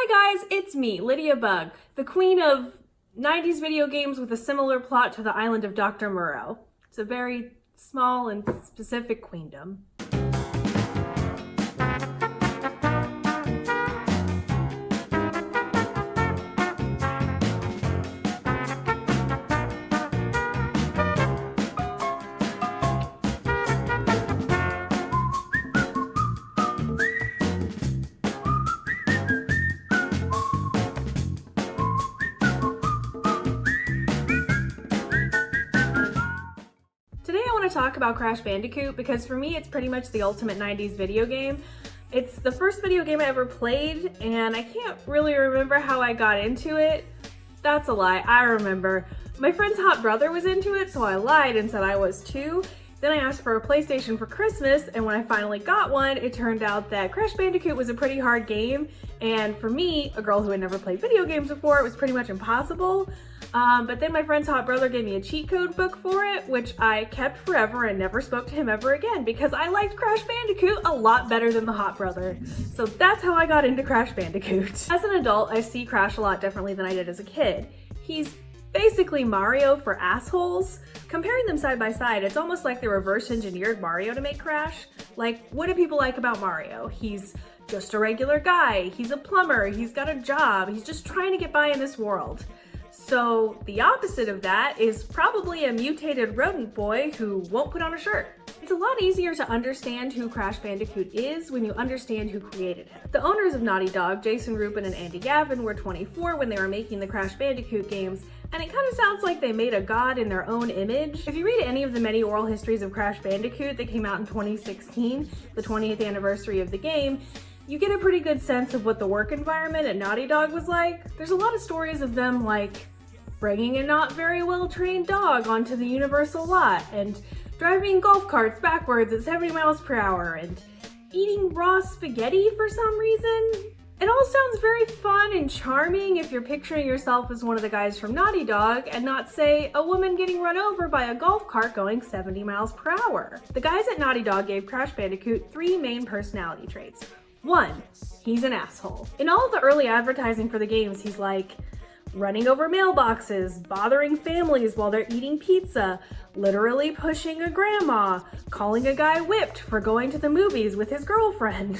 Hi guys, it's me, Lydia Bugg, the queen of 90s video games with a similar plot to the island of Dr. Moreau. It's a very small and specific queendom. Today I want to talk about Crash Bandicoot because for me it's pretty much the ultimate 90s video game. It's the first video game I ever played and I can't really remember how I got into it. That's a lie, I remember. My friend's hot brother was into it, so I lied and said I was too. Then I asked for a PlayStation for Christmas, and when I finally got one, it turned out that Crash Bandicoot was a pretty hard game, and for me, a girl who had never played video games before, it was pretty much impossible. But then my friend's hot brother gave me a cheat code book for it, which I kept forever and never spoke to him ever again because I liked Crash Bandicoot a lot better than the hot brother. So that's how I got into Crash Bandicoot. As an adult, I see Crash a lot differently than I did as a kid. He's basically Mario for assholes. Comparing them side by side, it's almost like they reverse engineered Mario to make Crash. Like, what do people like about Mario? He's just a regular guy, he's a plumber, he's got a job, he's just trying to get by in this world. So the opposite of that is probably a mutated rodent boy who won't put on a shirt. It's a lot easier to understand who Crash Bandicoot is when you understand who created him. The owners of Naughty Dog, Jason Rubin and Andy Gavin, were 24 when they were making the Crash Bandicoot games, and it kind of sounds like they made a god in their own image. If you read any of the many oral histories of Crash Bandicoot that came out in 2016, the 20th anniversary of the game, you get a pretty good sense of what the work environment at Naughty Dog was like. There's a lot of stories of them like bringing a not very well trained dog onto the Universal lot and driving golf carts backwards at 70 miles per hour and eating raw spaghetti for some reason. It all sounds very fun and charming if you're picturing yourself as one of the guys from Naughty Dog and not, say, a woman getting run over by a golf cart going 70 miles per hour. The guys at Naughty Dog gave Crash Bandicoot 3 main personality traits. 1, he's an asshole. In all of the early advertising for the games, he's like running over mailboxes, bothering families while they're eating pizza, literally pushing a grandma, calling a guy whipped for going to the movies with his girlfriend,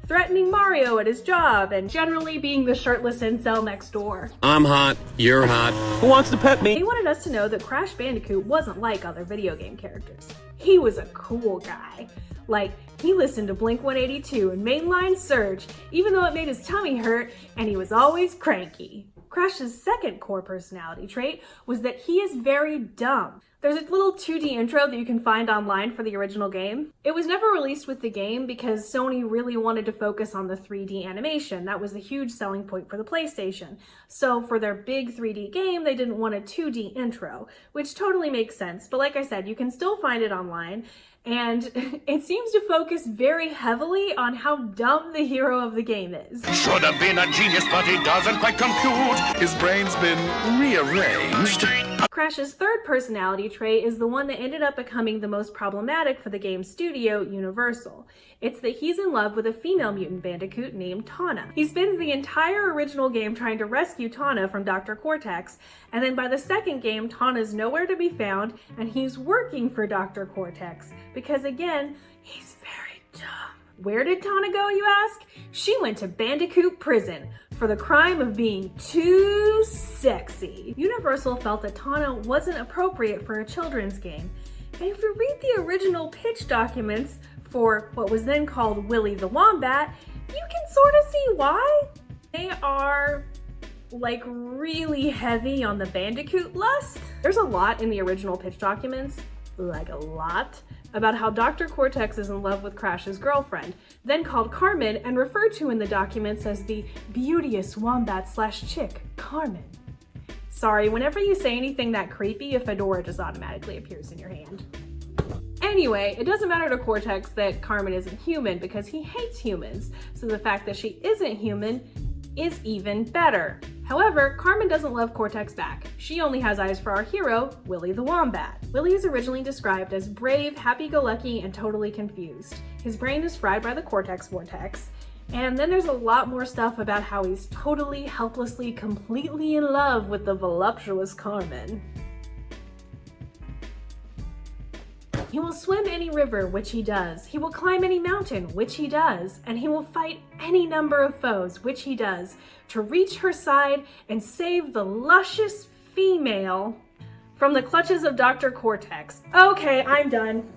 threatening Mario at his job, and generally being the shirtless incel next door. I'm hot, you're hot, who wants to pet me? They wanted us to know that Crash Bandicoot wasn't like other video game characters. He was a cool guy. Like, he listened to Blink-182 and Mainline Surge, even though it made his tummy hurt, and he was always cranky. Crash's second core personality trait was that he is very dumb. There's a little 2D intro that you can find online for the original game. It was never released with the game because Sony really wanted to focus on the 3D animation. That was a huge selling point for the PlayStation. So for their big 3D game, they didn't want a 2D intro, which totally makes sense. But like I said, you can still find it online. And it seems to focus very heavily on how dumb the hero of the game is. Should have been a genius, but he doesn't quite compute. His brain's been rearranged. Crash's third personality trait is the one that ended up becoming the most problematic for the game studio, Universal. It's that he's in love with a female mutant bandicoot named Tawna. He spends the entire original game trying to rescue Tawna from Dr. Cortex, and then by the second game, Tawna's nowhere to be found, and he's working for Dr. Cortex, because again, he's very dumb. Where did Tawna go, you ask? She went to Bandicoot Prison for the crime of being too sexy. Universal felt that Tawna wasn't appropriate for a children's game. And if you read the original pitch documents for what was then called Willy the Wombat, you can sort of see why. They are like really heavy on the Bandicoot lust. There's a lot in the original pitch documents, like a lot, about how Dr. Cortex is in love with Crash's girlfriend, then called Carmen and referred to in the documents as the beauteous wombat/chick, Carmen. Sorry, whenever you say anything that creepy, a fedora just automatically appears in your hand. Anyway, it doesn't matter to Cortex that Carmen isn't human because he hates humans, so the fact that she isn't human is even better. However, Carmen doesn't love Cortex back. She only has eyes for our hero, Willy the Wombat. Willy is originally described as brave, happy-go-lucky, and totally confused. His brain is fried by the Cortex vortex, And then there's a lot more stuff about how he's totally, helplessly, completely in love with the voluptuous Carmen. He will swim any river, which he does. He will climb any mountain, which he does. And he will fight any number of foes, which he does, to reach her side and save the luscious female from the clutches of Dr. Cortex. Okay, I'm done.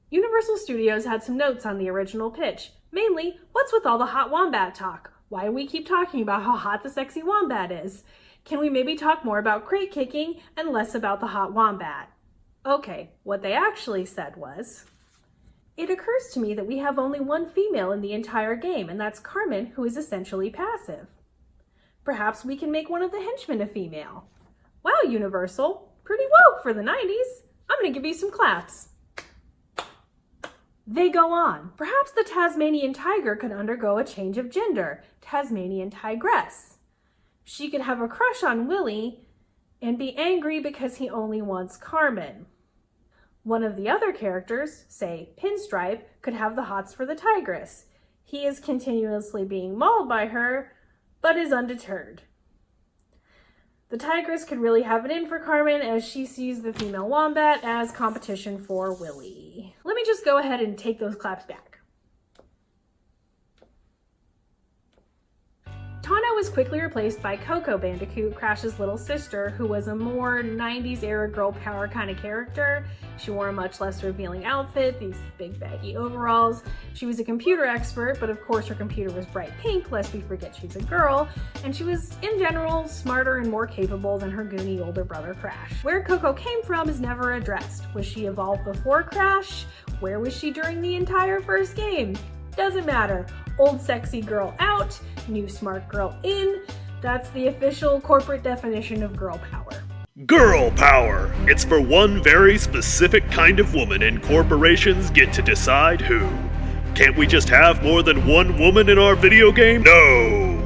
Universal Studios had some notes on the original pitch. Mainly, what's with all the hot wombat talk? Why do we keep talking about how hot the sexy wombat is? Can we maybe talk more about crate kicking and less about the hot wombat? Okay, what they actually said was, it occurs to me that we have only one female in the entire game, and that's Carmen, who is essentially passive. Perhaps we can make one of the henchmen a female. Wow, Universal, pretty woke for the 90s. I'm gonna give you some claps. They go on. Perhaps the Tasmanian tiger could undergo a change of gender, Tasmanian tigress. She could have a crush on Willie and be angry because he only wants Carmen. One of the other characters, say Pinstripe, could have the hots for the tigress. He is continuously being mauled by her, but is undeterred. The tigress could really have it in for Carmen as she sees the female wombat as competition for Willie. Let me just go ahead and take those claps back. Tawna was quickly replaced by Coco Bandicoot, Crash's little sister, who was a more 90s era girl power kind of character. She wore a much less revealing outfit, these big baggy overalls. She was a computer expert, but of course her computer was bright pink, lest we forget she's a girl, and she was, in general, smarter and more capable than her goony older brother Crash. Where Coco came from is never addressed. Was she evolved before Crash? Where was she during the entire first game? Doesn't matter. Old sexy girl out, new smart girl in. That's the official corporate definition of girl power. Girl power! It's for one very specific kind of woman, and corporations get to decide who. Can't we just have more than one woman in our video game? No!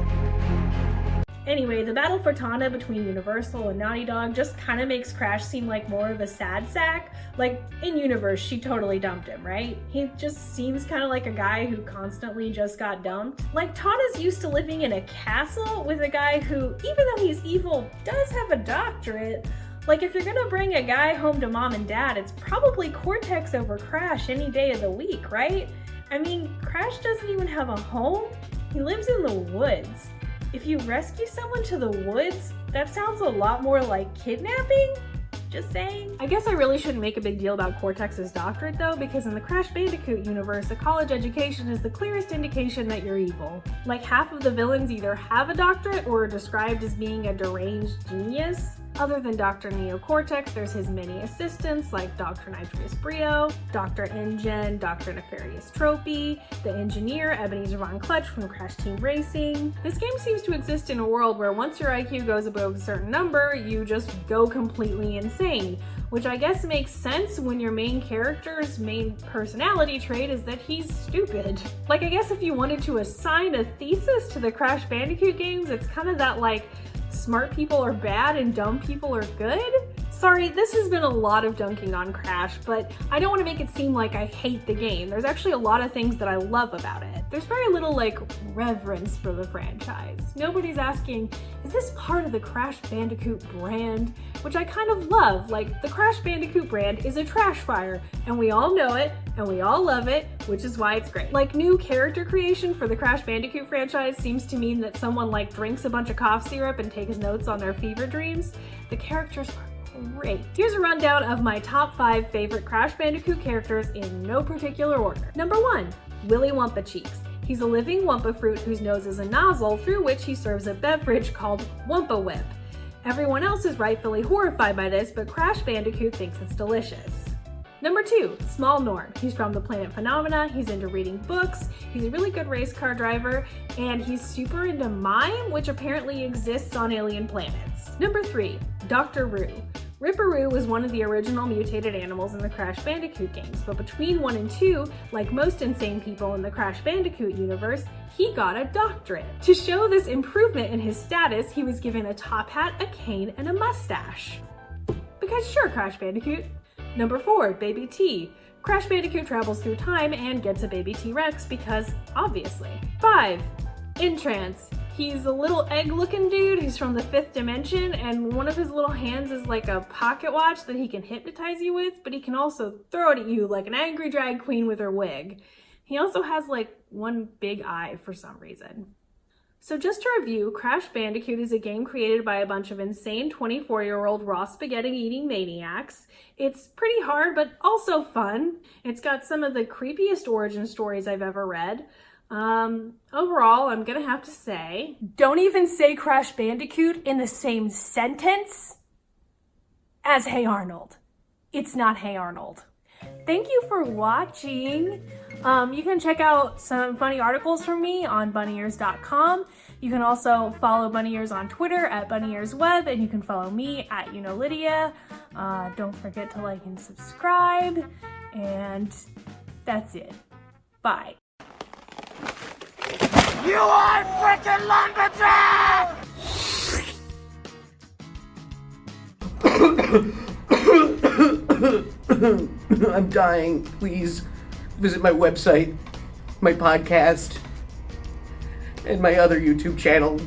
Anyway, the battle for Tawna between Universal and Naughty Dog just kind of makes Crash seem like more of a sad sack. Like, in Universe, she totally dumped him, right? He just seems kind of like a guy who constantly just got dumped. Like, Tawna's used to living in a castle with a guy who, even though he's evil, does have a doctorate. Like, if you're gonna bring a guy home to mom and dad, it's probably Cortex over Crash any day of the week, right? I mean, Crash doesn't even have a home. He lives in the woods. If you rescue someone to the woods, that sounds a lot more like kidnapping? Just saying. I guess I really shouldn't make a big deal about Cortex's doctorate though, because in the Crash Bandicoot universe, a college education is the clearest indication that you're evil. Like, half of the villains either have a doctorate or are described as being a deranged genius. Other than Dr. Neocortex, there's his many assistants like Dr. Nitrous Brio, Dr. InGen, Dr. Nefarious Tropy, the engineer Ebenezer Von Clutch from Crash Team Racing. This game seems to exist in a world where once your IQ goes above a certain number, you just go completely insane, which I guess makes sense when your main character's main personality trait is that he's stupid. Like, I guess if you wanted to assign a thesis to the Crash Bandicoot games, it's kind of that, like, smart people are bad and dumb people are good? Sorry, this has been a lot of dunking on Crash, but I don't want to make it seem like I hate the game. There's actually a lot of things that I love about it. There's very little, like, reverence for the franchise. Nobody's asking, is this part of the Crash Bandicoot brand? Which I kind of love. Like, the Crash Bandicoot brand is a trash fire, and we all know it, and we all love it, which is why it's great. Like, new character creation for the Crash Bandicoot franchise seems to mean that someone, like, drinks a bunch of cough syrup and takes notes on their fever dreams. The characters are great. Here's a rundown of my top 5 favorite Crash Bandicoot characters in no particular order. Number 1, Willy Wumpa Cheeks. He's a living Wumpa fruit whose nose is a nozzle through which he serves a beverage called Wumpa Whip. Everyone else is rightfully horrified by this, but Crash Bandicoot thinks it's delicious. Number 2, Small Norm. He's from the planet Phenomena, he's into reading books, he's a really good race car driver, and he's super into mime, which apparently exists on alien planets. Number 3, Dr. Roo. Ripperoo was one of the original mutated animals in the Crash Bandicoot games, but between 1 and 2, like most insane people in the Crash Bandicoot universe, he got a doctorate. To show this improvement in his status, he was given a top hat, a cane, and a mustache. Because sure, Crash Bandicoot. Number 4, Baby T. Crash Bandicoot travels through time and gets a baby T-Rex because, obviously. 5. Entrance. He's a little egg-looking dude who's from the 5th dimension, and one of his little hands is like a pocket watch that he can hypnotize you with, but he can also throw it at you like an angry drag queen with her wig. He also has like one big eye for some reason. So just to review, Crash Bandicoot is a game created by a bunch of insane 24-year-old raw spaghetti eating maniacs. It's pretty hard, but also fun. It's got some of the creepiest origin stories I've ever read. Overall, I'm gonna have to say, don't even say Crash Bandicoot in the same sentence as Hey Arnold. It's not Hey Arnold. Thank you for watching. You can check out some funny articles from me on bunnyears.com. You can also follow Bunny Ears on Twitter at bunnyearsweb, and you can follow me at Lydia. Don't forget to like and subscribe, and that's it. Bye. You are freaking lumberjack! I'm dying. Please visit my website, my podcast, and my other YouTube channel.